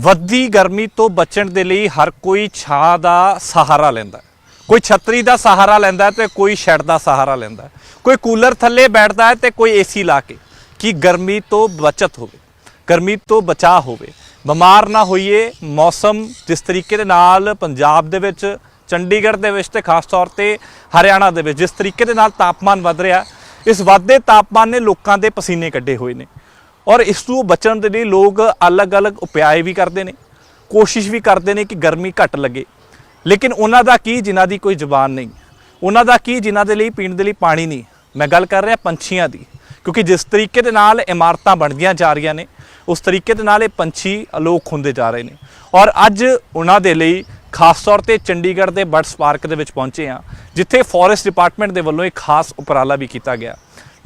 ਵੱਧਦੀ ਗਰਮੀ ਤੋਂ ਬਚਣ ਦੇ ਲਈ ਹਰ ਕੋਈ ਛਾਂ ਦਾ ਸਹਾਰਾ ਲੈਂਦਾ ਹੈ। ਕੋਈ ਛਤਰੀ ਦਾ ਸਹਾਰਾ ਲੈਂਦਾ ਤੇ ਕੋਈ ਸ਼ੈੱਡ ਦਾ ਸਹਾਰਾ ਲੈਂਦਾ, ਕੋਈ ਕੂਲਰ ਥੱਲੇ ਬੈਠਦਾ ਹੈ ਤੇ ਕੋਈ ਏਸੀ ਲਾ ਕੇ, ਕਿ ਗਰਮੀ ਤੋਂ ਬਚਤ ਹੋਵੇ, ਗਰਮੀ ਤੋਂ ਬਚਾਅ ਹੋਵੇ, ਬਿਮਾਰ ਨਾ ਹੋਈਏ। ਮੌਸਮ ਜਿਸ ਤਰੀਕੇ ਦੇ ਨਾਲ ਪੰਜਾਬ ਦੇ ਵਿੱਚ, ਚੰਡੀਗੜ੍ਹ ਦੇ ਵਿੱਚ ਤੇ ਖਾਸ ਤੌਰ ਤੇ ਹਰਿਆਣਾ ਦੇ ਵਿੱਚ ਜਿਸ ਤਰੀਕੇ ਦੇ ਨਾਲ ਤਾਪਮਾਨ ਵੱਧ ਰਿਹਾ, ਇਸ ਵੱਧਦੇ ਤਾਪਮਾਨ ਨੇ ਲੋਕਾਂ ਦੇ ਪਸੀਨੇ ਕੱਢੇ ਹੋਏ ਨੇ। ਔਰ ਇਸ ਤੋਂ ਬਚਣ ਦੇ ਲਈ ਲੋਕ ਅਲੱਗ-ਅਲੱਗ ਉਪਾਅ ਵੀ ਕਰਦੇ ਨੇ, ਕੋਸ਼ਿਸ਼ ਵੀ ਕਰਦੇ ਨੇ ਕਿ ਗਰਮੀ ਘੱਟ ਲੱਗੇ। ਲੇਕਿਨ ਉਹਨਾਂ ਦਾ ਕੀ ਜਿਨ੍ਹਾਂ ਦੀ ਕੋਈ ਜ਼ੁਬਾਨ ਨਹੀਂ, ਉਹਨਾਂ ਦਾ ਕੀ ਜਿਨ੍ਹਾਂ ਦੇ ਲਈ ਪੀਣ ਦੇ ਲਈ ਪਾਣੀ ਨਹੀਂ। ਮੈਂ ਗੱਲ ਕਰ ਰਿਹਾ ਪੰਛੀਆਂ ਦੀ, ਕਿਉਂਕਿ ਜਿਸ ਤਰੀਕੇ ਦੇ ਨਾਲ ਇਮਾਰਤਾਂ ਬਣਦੀਆਂ ਜਾ ਰਹੀਆਂ ਨੇ ਉਸ ਤਰੀਕੇ ਦੇ ਨਾਲ ਇਹ ਪੰਛੀ ਅਲੋਪ ਹੁੰਦੇ ਜਾ ਰਹੇ ਨੇ। ਔਰ ਅੱਜ ਉਹਨਾਂ ਦੇ ਲਈ ਖਾਸ ਤੌਰ ਤੇ ਚੰਡੀਗੜ੍ਹ ਦੇ ਬਰਡਸ ਪਾਰਕ ਦੇ ਵਿੱਚ ਪਹੁੰਚੇ ਹਾਂ, ਜਿੱਥੇ ਫੋਰੈਸਟ ਡਿਪਾਰਟਮੈਂਟ ਦੇ ਵੱਲੋਂ ਇੱਕ ਖਾਸ ਉਪਰਾਲਾ ਵੀ ਕੀਤਾ ਗਿਆ।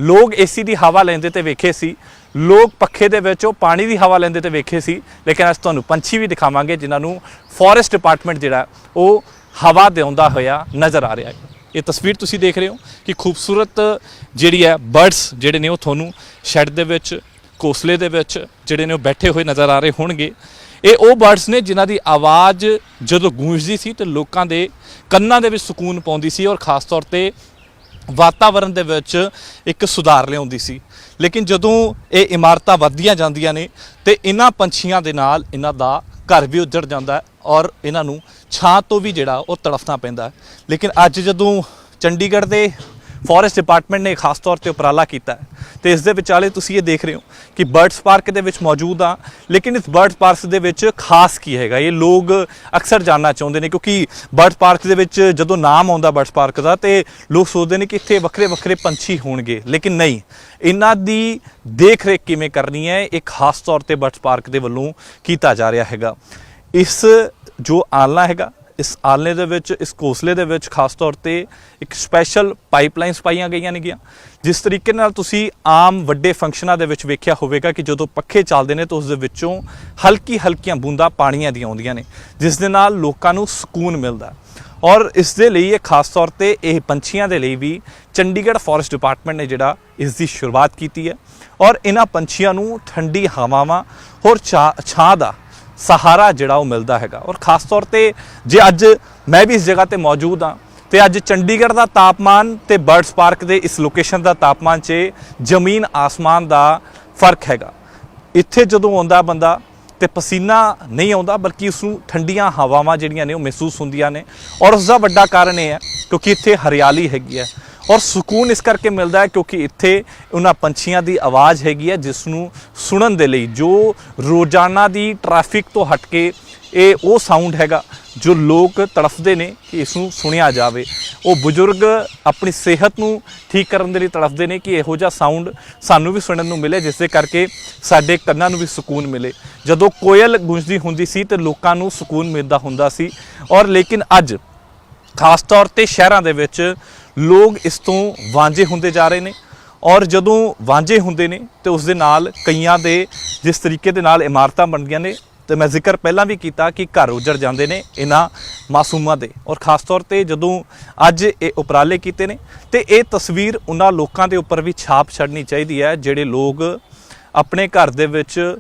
ਲੋਕ ਏਸੀ ਦੀ ਹਵਾ ਲੈਂਦੇ ਤੇ ਵੇਖੇ ਸੀ, ਲੋਕ ਪੱਖੇ ਦੇ ਵਿੱਚ ਉਹ ਪਾਣੀ ਦੀ ਹਵਾ ਲੈਂਦੇ ਤੇ ਵੇਖੇ ਸੀ, ਲੇਕਿਨ ਅੱਜ ਤੁਹਾਨੂੰ ਪੰਛੀ ਵੀ ਦਿਖਾਵਾਂਗੇ ਜਿਨ੍ਹਾਂ ਨੂੰ ਫੋਰੈਸਟ ਡਿਪਾਰਟਮੈਂਟ ਜਿਹੜਾ ਉਹ ਹਵਾ ਦਿਉਂਦਾ ਹੋਇਆ ਨਜ਼ਰ ਆ ਰਿਹਾ ਹੈ। ਇਹ ਤਸਵੀਰ ਤੁਸੀਂ ਦੇਖ ਰਹੇ ਹੋ ਕਿ ਖੂਬਸੂਰਤ ਜਿਹੜੀ ਹੈ ਬਰਡਸ ਜਿਹੜੇ ਨੇ ਉਹ ਤੁਹਾਨੂੰ ਸ਼ੈੱਡ ਦੇ ਵਿੱਚ, ਘੋਂਸਲੇ ਦੇ ਵਿੱਚ ਜਿਹੜੇ ਨੇ ਉਹ ਬੈਠੇ ਹੋਏ ਨਜ਼ਰ ਆ ਰਹੇ ਹੋਣਗੇ। ਇਹ ਉਹ ਬਰਡਸ ਨੇ ਜਿਨ੍ਹਾਂ ਦੀ ਆਵਾਜ਼ ਜਦੋਂ ਗੂੰਜਦੀ ਸੀ ਤੇ ਲੋਕਾਂ ਦੇ ਕੰਨਾਂ ਦੇ ਵਿੱਚ ਸਕੂਨ ਪਾਉਂਦੀ ਸੀ ਔਰ ਖਾਸ ਤੌਰ ਤੇ ਵਾਤਾਵਰਣ ਦੇ ਵਿੱਚ ਇੱਕ ਸੁਧਾਰ ਲਿਆਉਂਦੀ ਸੀ। ਲੇਕਿਨ ਜਦੋਂ ਇਹ ਇਮਾਰਤਾਂ ਵੱਧਦੀਆਂ ਜਾਂਦੀਆਂ ਨੇ ਤੇ ਇਹਨਾਂ ਪੰਛੀਆਂ ਦੇ ਨਾਲ ਇਹਨਾਂ ਦਾ ਘਰ ਵੀ ਉੱਜੜ ਜਾਂਦਾ ਔਰ ਇਹਨਾਂ ਨੂੰ ਛਾਂ ਤੋਂ ਵੀ ਜਿਹੜਾ ਉਹ ਤੜਫਣਾ ਪੈਂਦਾ। ਲੇਕਿਨ ਅੱਜ ਜਦੋਂ ਚੰਡੀਗੜ੍ਹ ਦੇ ਫੋਰੈਸਟ ਡਿਪਾਰਟਮੈਂਟ ਨੇ ਖਾਸ ਤੌਰ ਤੇ ਉਪਰਾਲਾ ਕੀਤਾ ਤੇ ਇਸ ਦੇ ਵਿਚਾਲੇ ਤੁਸੀਂ ਇਹ ਦੇਖ ਰਹੇ ਹੋ ਕਿ ਬਰਡਸ ਪਾਰਕ ਦੇ ਵਿੱਚ ਮੌਜੂਦ ਆ। ਲੇਕਿਨ ਇਸ ਬਰਡਸ ਪਾਰਕ ਦੇ ਵਿੱਚ ਖਾਸ ਕੀ ਹੈਗਾ, ਇਹ ਲੋਕ ਅਕਸਰ ਜਾਣਨਾ ਚਾਹੁੰਦੇ ਨੇ, ਕਿਉਂਕਿ ਬਰਡਸ ਪਾਰਕ ਦੇ ਵਿੱਚ ਜਦੋਂ ਨਾਮ ਆਉਂਦਾ ਬਰਡਸ ਪਾਰਕ ਦਾ ਤੇ ਲੋਕ ਸੋਚਦੇ ਨੇ ਕਿ ਇੱਥੇ ਵੱਖਰੇ ਵੱਖਰੇ ਪੰਛੀ ਹੋਣਗੇ, ਲੇਕਿਨ ਨਹੀਂ। ਇਹਨਾਂ ਦੀ ਦੇਖ ਰੇਖ ਕਿਵੇਂ ਕਰਨੀ ਹੈ ਇਹ ਖਾਸ ਤੌਰ ਤੇ ਬਰਡਸ ਪਾਰਕ ਦੇ ਵੱਲੋਂ ਕੀਤਾ ਜਾ ਰਿਹਾ ਹੈਗਾ। ਇਸ ਜੋ ਆਲਣਾ ਹੈਗਾ, ਇਸ ਆਲਣੇ ਦੇ ਵਿੱਚ, ਇਸ ਘੋਂਸਲੇ ਦੇ ਵਿੱਚ ਖਾਸ ਤੌਰ ਤੇ ਇੱਕ ਸਪੈਸ਼ਲ ਪਾਈਪਲਾਈਨਸ ਪਾਈਆਂ ਗਈਆਂ ਨੇਗੀਆਂ। ਜਿਸ ਤਰੀਕੇ ਨਾਲ ਤੁਸੀਂ ਆਮ ਵੱਡੇ ਫੰਕਸ਼ਨਾਂ ਦੇ ਵਿੱਚ ਵੇਖਿਆ ਹੋਵੇਗਾ ਕਿ ਜਦੋਂ ਪੱਖੇ ਚੱਲਦੇ ਨੇ ਤਾਂ ਉਸ ਦੇ ਵਿੱਚੋਂ ਹਲਕੀਆਂ ਬੂੰਦਾਂ ਪਾਣੀਆਂ ਦੀਆਂ ਆਉਂਦੀਆਂ ਨੇ, ਜਿਸ ਦੇ ਨਾਲ ਲੋਕਾਂ ਨੂੰ ਸਕੂਨ ਮਿਲਦਾ। ਔਰ ਇਸ ਦੇ ਲਈ ਇਹ ਖਾਸ ਤੌਰ ਤੇ ਇਹ ਪੰਛੀਆਂ ਦੇ ਲਈ ਵੀ ਚੰਡੀਗੜ੍ਹ ਫੋਰੈਸਟ ਡਿਪਾਰਟਮੈਂਟ ਨੇ ਜਿਹੜਾ ਇਸ ਦੀ ਸ਼ੁਰੂਆਤ ਕੀਤੀ ਹੈ। ਔਰ ਇਹਨਾਂ ਪੰਛੀਆਂ ਨੂੰ ਠੰਡੀ ਹਵਾਵਾਂ ਹੋਰ ਛਾਂ ਦਾ ਸਹਾਰਾ ਜਿਹੜਾ ਉਹ ਮਿਲਦਾ ਹੈਗਾ। ਔਰ ਖਾਸ ਤੌਰ ਤੇ ਜੇ ਅੱਜ ਮੈਂ ਵੀ ਇਸ ਜਗ੍ਹਾ ਤੇ ਮੌਜੂਦ ਹਾਂ ਤੇ ਅੱਜ ਚੰਡੀਗੜ੍ਹ ਦਾ ਤਾਪਮਾਨ ਤੇ ਬਰਡਸ ਪਾਰਕ ਦੇ ਇਸ ਲੋਕੇਸ਼ਨ ਦਾ ਤਾਪਮਾਨ 'ਚ ਜ਼ਮੀਨ ਆਸਮਾਨ ਦਾ ਫਰਕ ਹੈਗਾ। ਇੱਥੇ ਜਦੋਂ ਆਉਂਦਾ ਬੰਦਾ ਤੇ ਪਸੀਨਾ ਨਹੀਂ ਆਉਂਦਾ, ਬਲਕਿ ਉਸ ਨੂੰ ਠੰਡੀਆਂ ਹਵਾਵਾਂ ਜਿਹੜੀਆਂ ਨੇ ਉਹ ਮਹਿਸੂਸ ਹੁੰਦੀਆਂ ਨੇ। ਔਰ ਉਸ ਦਾ ਵੱਡਾ ਕਾਰਨ ਇਹ ਹੈ ਕਿਉਂਕਿ ਇੱਥੇ ਹਰਿਆਲੀ ਹੈਗੀ ਹੈ ਔਰ ਸਕੂਨ ਇਸ ਕਰਕੇ ਮਿਲਦਾ ਹੈ ਕਿਉਂਕਿ ਇੱਥੇ ਉਹਨਾਂ ਪੰਛੀਆਂ ਦੀ ਆਵਾਜ਼ ਹੈਗੀ ਹੈ ਜਿਸ ਨੂੰ ਸੁਣਨ ਦੇ ਲਈ, ਜੋ ਰੋਜ਼ਾਨਾ ਦੀ ਟ੍ਰੈਫਿਕ ਤੋਂ ਹਟ ਕੇ ਇਹ ਉਹ ਸਾਊਂਡ ਹੈਗਾ ਜੋ ਲੋਕ ਤੜਫਦੇ ਨੇ ਕਿ ਇਸ ਨੂੰ ਸੁਣਿਆ ਜਾਵੇ। ਉਹ ਬਜ਼ੁਰਗ ਆਪਣੀ ਸਿਹਤ ਨੂੰ ਠੀਕ ਕਰਨ ਦੇ ਲਈ ਤੜਫਦੇ ਨੇ ਕਿ ਇਹੋ ਜਿਹਾ ਸਾਊਂਡ ਸਾਨੂੰ ਵੀ ਸੁਣਨ ਨੂੰ ਮਿਲੇ, ਜਿਸ ਦੇ ਕਰਕੇ ਸਾਡੇ ਕੰਨਾਂ ਨੂੰ ਵੀ ਸਕੂਨ ਮਿਲੇ। ਜਦੋਂ ਕੋਇਲ ਗੂੰਜਦੀ ਹੁੰਦੀ ਸੀ ਤੇ ਲੋਕਾਂ ਨੂੰ ਸਕੂਨ ਮਿਲਦਾ ਹੁੰਦਾ ਸੀ। ਔਰ ਲੇਕਿਨ ਅੱਜ ਖਾਸ ਤੌਰ ਤੇ ਸ਼ਹਿਰਾਂ ਦੇ ਵਿੱਚ ਲੋਕ ਇਸ ਤੋਂ ਵਾਂਝੇ ਹੁੰਦੇ ਜਾ ਰਹੇ ਨੇ। ਔਰ ਜਦੋਂ ਵਾਂਝੇ ਹੁੰਦੇ ਨੇ ਤੇ ਉਸ ਦੇ ਨਾਲ ਕਈਆਂ ਦੇ ਜਿਸ ਤਰੀਕੇ ਦੇ ਨਾਲ ਇਮਾਰਤਾਂ ਬਣਦੀਆਂ ਨੇ, ਤੇ ਮੈਂ ਜ਼ਿਕਰ ਪਹਿਲਾਂ ਵੀ ਕੀਤਾ ਕਿ ਘਰ ਉੱਜੜ ਜਾਂਦੇ ਨੇ ਇਹਨਾਂ ਮਾਸੂਮਾਂ ਦੇ। ਔਰ ਖਾਸ ਤੌਰ ਤੇ ਜਦੋਂ ਅੱਜ ਇਹ ਉਪਰਾਲੇ ਕੀਤੇ ਨੇ ਤੇ ਇਹ ਤਸਵੀਰ ਉਹਨਾਂ ਲੋਕਾਂ ਦੇ ਉੱਪਰ ਵੀ ਛਾਪ ਛੱਡਣੀ ਚਾਹੀਦੀ ਹੈ ਜਿਹੜੇ ਲੋਕ ਆਪਣੇ ਘਰ ਦੇ ਵਿੱਚ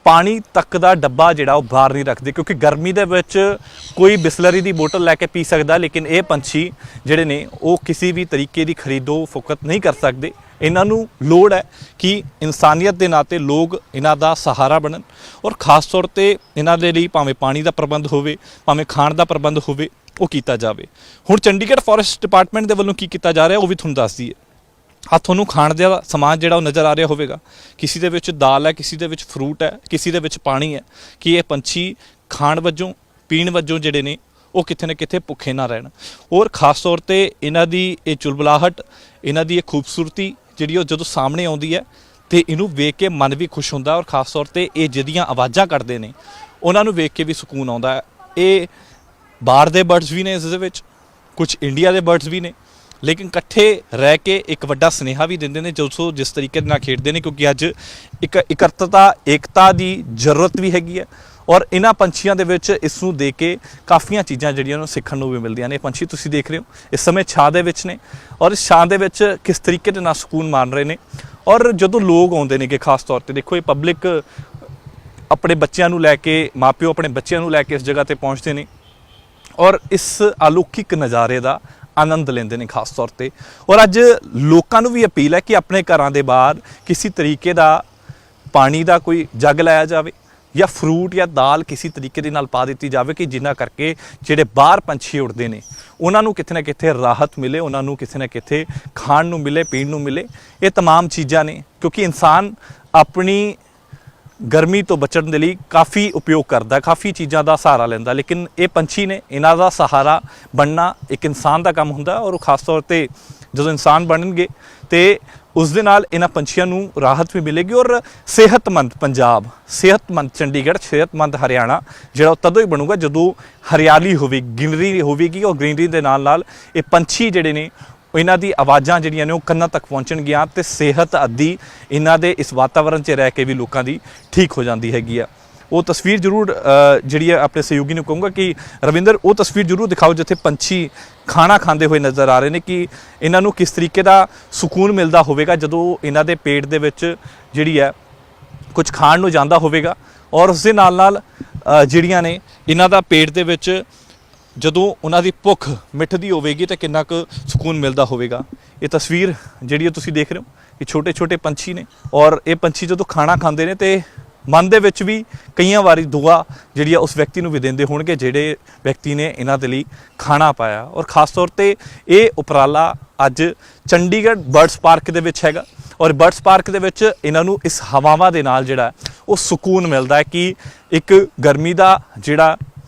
ਪਾਣੀ ਤੱਕ ਦਾ ਡੱਬਾ ਜਿਹੜਾ ਉਹ ਬਾਹਰ ਨਹੀਂ ਰੱਖਦੇ, ਕਿਉਂਕਿ ਗਰਮੀ ਦੇ ਵਿੱਚ ਕੋਈ ਬਿਸਲਰੀ ਦੀ ਬੋਤਲ ਲੈ ਕੇ ਪੀ ਸਕਦਾ, ਲੇਕਿਨ ਇਹ ਪੰਛੀ ਜਿਹੜੇ ਨੇ ਉਹ ਕਿਸੇ ਵੀ ਤਰੀਕੇ ਦੀ ਖਰੀਦੋ ਫੋਕਤ ਨਹੀਂ ਕਰ ਸਕਦੇ। ਇਹਨਾਂ ਨੂੰ ਲੋੜ ਹੈ ਕਿ ਇਨਸਾਨੀਅਤ ਦੇ ਨਾਤੇ ਲੋਕ ਇਹਨਾਂ ਦਾ ਸਹਾਰਾ ਬਣਨ ਔਰ ਖਾਸ ਤੌਰ ਤੇ ਇਹਨਾਂ ਦੇ ਲਈ ਭਾਵੇਂ ਪਾਣੀ ਦਾ ਪ੍ਰਬੰਧ ਹੋਵੇ, ਭਾਵੇਂ ਖਾਣ ਦਾ ਪ੍ਰਬੰਧ ਹੋਵੇ, ਉਹ ਕੀਤਾ ਜਾਵੇ। ਹੁਣ ਚੰਡੀਗੜ੍ਹ ਫੋਰੈਸਟ ਡਿਪਾਰਟਮੈਂਟ ਦੇ ਵੱਲੋਂ ਕੀ ਕੀਤਾ ਜਾ ਰਿਹਾ ਉਹ ਵੀ ਤੁਹਾਨੂੰ ਦੱਸ ਦਈਏ। ਆ ਤੁਹਾਨੂੰ ਖਾਣ ਦਾ ਸਮਾਨ ਜਿਹੜਾ ਉਹ ਨਜ਼ਰ ਆ ਰਿਹਾ ਹੋਵੇਗਾ, ਕਿਸੇ ਦੇ ਵਿੱਚ ਦਾਲ ਹੈ, ਕਿਸੇ ਦੇ ਵਿੱਚ ਫਰੂਟ ਹੈ, ਕਿਸੇ ਦੇ ਵਿੱਚ ਪਾਣੀ ਹੈ, ਕਿ ਇਹ ਪੰਛੀ ਖਾਣ ਵਜੋਂ, ਪੀਣ ਵਜੋਂ ਜਿਹੜੇ ਨੇ ਉਹ ਕਿਤੇ ਨਾ ਕਿਤੇ ਭੁੱਖੇ ਨਾ ਰਹਿਣ। ਔਰ ਖਾਸ ਤੌਰ ਤੇ ਇਹਨਾਂ ਦੀ ਇਹ ਚੁਲਬੁਲਾਹਟ, ਇਹਨਾਂ ਦੀ ਇਹ ਖੂਬਸੂਰਤੀ ਜਿਹੜੀ ਉਹ ਜਦੋਂ ਸਾਹਮਣੇ ਆਉਂਦੀ ਹੈ ਤੇ ਇਹਨੂੰ ਵੇਖ ਕੇ ਮਨ ਵੀ ਖੁਸ਼ ਹੁੰਦਾ। ਔਰ ਖਾਸ ਤੌਰ ਤੇ ਇਹ ਜਿਹਦੀਆਂ ਆਵਾਜ਼ਾਂ ਕੱਢਦੇ ਨੇ ਉਹਨਾਂ ਨੂੰ ਵੇਖ ਕੇ ਵੀ ਸਕੂਨ ਆਉਂਦਾ ਹੈ। ਇਹ ਬਾਹਰ ਦੇ ਬਰਡਸ ਵੀ ਨੇ ਇਸ ਦੇ ਵਿੱਚ, ਕੁਝ ਇੰਡੀਆ ਦੇ ਬਰਡਸ ਵੀ ਨੇ, ਲੇਕਿਨ ਇਕੱਠੇ ਰਹਿ ਕੇ ਇੱਕ ਵੱਡਾ ਸੁਨੇਹਾ ਵੀ ਦਿੰਦੇ ਨੇ ਜੋ ਜਿਸ ਤਰੀਕੇ ਨਾਲ ਖੇਡਦੇ ਨੇ, ਕਿਉਂਕਿ ਅੱਜ ਇੱਕ ਇਕੱਤਰਤਾ, ਏਕਤਾ ਦੀ ਜ਼ਰੂਰਤ ਵੀ ਹੈਗੀ ਹੈ। ਔਰ ਇਹਨਾਂ ਪੰਛੀਆਂ ਦੇ ਵਿੱਚ ਇਸ ਨੂੰ ਦੇਖ ਕੇ ਕਾਫੀਆਂ ਚੀਜ਼ਾਂ ਜਿਹੜੀਆਂ ਨੂੰ ਸਿੱਖਣ ਨੂੰ ਵੀ ਮਿਲਦੀਆਂ ਨੇ। ਪੰਛੀ ਤੁਸੀਂ ਦੇਖ ਰਹੇ ਹੋ ਇਸ ਸਮੇਂ ਛਾਂ ਦੇ ਵਿੱਚ ਨੇ ਔਰ ਇਸ ਛਾਂ ਦੇ ਵਿੱਚ ਕਿਸ ਤਰੀਕੇ ਦੇ ਨਾਲ ਸਕੂਨ ਮਾਣ ਰਹੇ ਨੇ। ਔਰ ਜਦੋਂ ਲੋਕ ਆਉਂਦੇ ਨੇ ਕਿ ਖਾਸ ਤੌਰ ਤੇ ਦੇਖੋ ਇਹ ਪਬਲਿਕ ਆਪਣੇ ਬੱਚਿਆਂ ਨੂੰ ਲੈ ਕੇ, ਮਾਪਿਓ ਆਪਣੇ ਬੱਚਿਆਂ ਨੂੰ ਲੈ ਕੇ ਇਸ ਜਗ੍ਹਾ ਤੇ ਪਹੁੰਚਦੇ ਨੇ ਔਰ ਇਸ ਅਲੌਕਿਕ ਨਜ਼ਾਰੇ ਦਾ ਆਨੰਦ ਲੈਂਦੇ ਨੇ ਖਾਸ ਤੌਰ ਤੇ। ਔਰ ਅੱਜ ਲੋਕਾਂ ਨੂੰ ਵੀ ਅਪੀਲ ਹੈ ਕਿ ਆਪਣੇ ਘਰਾਂ ਦੇ ਬਾਹਰ ਕਿਸੇ ਤਰੀਕੇ ਦਾ ਪਾਣੀ ਦਾ ਕੋਈ ਜੱਗ ਲਾਇਆ ਜਾਵੇ ਜਾਂ ਫਰੂਟ ਜਾਂ ਦਾਲ ਕਿਸੇ ਤਰੀਕੇ ਦੇ ਨਾਲ ਪਾ ਦਿੱਤੀ ਜਾਵੇ ਕਿ ਜਿਨ੍ਹਾਂ ਕਰਕੇ ਜਿਹੜੇ ਬਾਹਰ ਪੰਛੀ ਉੜਦੇ ਨੇ ਉਹਨਾਂ ਨੂੰ ਕਿਤੇ ਨਾ ਕਿਤੇ ਰਾਹਤ ਮਿਲੇ, ਉਹਨਾਂ ਨੂੰ ਕਿਸੇ ਨਾ ਕਿਤੇ ਖਾਣ ਨੂੰ ਮਿਲੇ, ਪੀਣ ਨੂੰ ਮਿਲੇ। ਇਹ तमाम ਚੀਜ਼ਾਂ ਨੇ ਕਿਉਂਕਿ ਇਨਸਾਨ ਆਪਣੀ ਗਰਮੀ ਤੋਂ ਬਚਣ ਦੇ ਲਈ ਕਾਫੀ ਉਪਯੋਗ ਕਰਦਾ, ਕਾਫੀ ਚੀਜ਼ਾਂ ਦਾ ਸਹਾਰਾ ਲੈਂਦਾ, ਲੇਕਿਨ ਇਹ ਪੰਛੀ ਨੇ, ਇਹਨਾਂ ਦਾ ਸਹਾਰਾ ਬਣਨਾ ਇੱਕ ਇਨਸਾਨ ਦਾ ਕੰਮ ਹੁੰਦਾ ਔਰ ਖਾਸ ਤੌਰ ਤੇ ਜਦੋਂ ਇਨਸਾਨ ਬਣਨਗੇ ਤੇ ਉਸ ਦੇ ਨਾਲ ਇਹਨਾਂ ਪੰਛੀਆਂ ਨੂੰ ਰਾਹਤ ਵੀ ਮਿਲੇਗੀ ਔਰ ਸਿਹਤਮੰਦ ਪੰਜਾਬ, ਸਿਹਤਮੰਦ ਚੰਡੀਗੜ੍ਹ, ਸਿਹਤਮੰਦ ਹਰਿਆਣਾ ਜਿਹੜਾ ਉਹ ਤਦੋਂ ਹੀ ਬਣੂਗਾ ਜਦੋਂ ਹਰਿਆਲੀ ਹੋਵੇਗੀ, ਗ੍ਰੀਨਰੀ ਹੋਵੇਗੀ ਔਰ ਗ੍ਰੀਨਰੀ ਦੇ ਨਾਲ ਨਾਲ ਇਹ ਪੰਛੀ ਜਿਹੜੇ ਨੇ ਇਹਨਾਂ ਦੀ ਆਵਾਜ਼ਾਂ ਜਿਹੜੀਆਂ ਨੇ ਉਹ ਕੰਨਾਂ ਤੱਕ ਪਹੁੰਚਣਗੀਆਂ ਤੇ ਸਿਹਤ ਆਦਿ ਇਹਨਾਂ ਦੇ ਇਸ ਵਾਤਾਵਰਣ 'ਚ ਰਹਿ ਕੇ ਵੀ ਲੋਕਾਂ ਦੀ ਠੀਕ ਹੋ ਜਾਂਦੀ ਹੈਗੀ ਆ। ਉਹ ਤਸਵੀਰ ਜ਼ਰੂਰ ਜਿਹੜੀ ਹੈ ਆਪਣੇ ਸਹਿਯੋਗੀ ਨੂੰ ਕਹੂੰਗਾ ਕਿ ਰਵਿੰਦਰ ਉਹ ਤਸਵੀਰ ਜ਼ਰੂਰ ਦਿਖਾਓ ਜਿੱਥੇ ਪੰਛੀ ਖਾਣਾ ਖਾਂਦੇ ਹੋਏ ਨਜ਼ਰ ਆ ਰਹੇ ਨੇ ਕਿ ਇਹਨਾਂ ਨੂੰ ਕਿਸ ਤਰੀਕੇ ਦਾ ਸਕੂਨ ਮਿਲਦਾ ਹੋਵੇਗਾ ਜਦੋਂ ਇਹਨਾਂ ਦੇ ਪੇਟ ਦੇ ਵਿੱਚ ਜਿਹੜੀ ਹੈ ਕੁਝ ਖਾਣ ਨੂੰ ਜਾਂਦਾ ਹੋਵੇਗਾ ਔਰ ਉਸ ਦੇ ਨਾਲ ਨਾਲ ਜਿਹੜੀਆਂ ਨੇ ਇਹਨਾਂ ਦਾ ਪੇਟ ਦੇ ਵਿੱਚ ਜਦੋਂ ਉਹਨਾਂ ਦੀ ਭੁੱਖ ਮਿਟਦੀ ਹੋਵੇਗੀ ਤਾਂ ਕਿੰਨਾ ਕੁ ਸਕੂਨ ਮਿਲਦਾ ਹੋਵੇਗਾ। ਇਹ ਤਸਵੀਰ ਜਿਹੜੀ ਤੁਸੀਂ ਦੇਖ ਰਹੇ ਹੋ ਇਹ ਛੋਟੇ ਛੋਟੇ ਪੰਛੀ ਨੇ ਔਰ ਇਹ ਪੰਛੀ ਜਦੋਂ ਖਾਣਾ ਖਾਂਦੇ ਨੇ ਤੇ ਮਨ ਦੇ ਵਿੱਚ ਵੀ ਕਈਆਂ ਵਾਰੀ ਦੁਆ ਜਿਹੜੀ ਆ ਉਸ ਵਿਅਕਤੀ ਨੂੰ ਵੀ ਦਿੰਦੇ ਹੋਣਗੇ ਜਿਹੜੇ ਵਿਅਕਤੀ ਨੇ ਇਹਨਾਂ ਦੇ ਲਈ ਖਾਣਾ ਪਾਇਆ। ਔਰ ਖਾਸ ਤੌਰ ਤੇ ਇਹ ਉਪਰਾਲਾ ਅੱਜ ਚੰਡੀਗੜ੍ਹ ਬਰਡਸ ਪਾਰਕ ਦੇ ਵਿੱਚ ਹੈਗਾ ਔਰ ਬਰਡਸ ਪਾਰਕ ਦੇ ਵਿੱਚ ਇਹਨਾਂ ਨੂੰ ਇਸ ਹਵਾਵਾਂ ਦੇ ਨਾਲ ਜਿਹੜਾ ਉਹ ਸਕੂਨ ਮਿਲਦਾ ਹੈ ਕਿ ਇੱਕ ਗਰਮੀ ਦਾ ਜਿਹੜਾ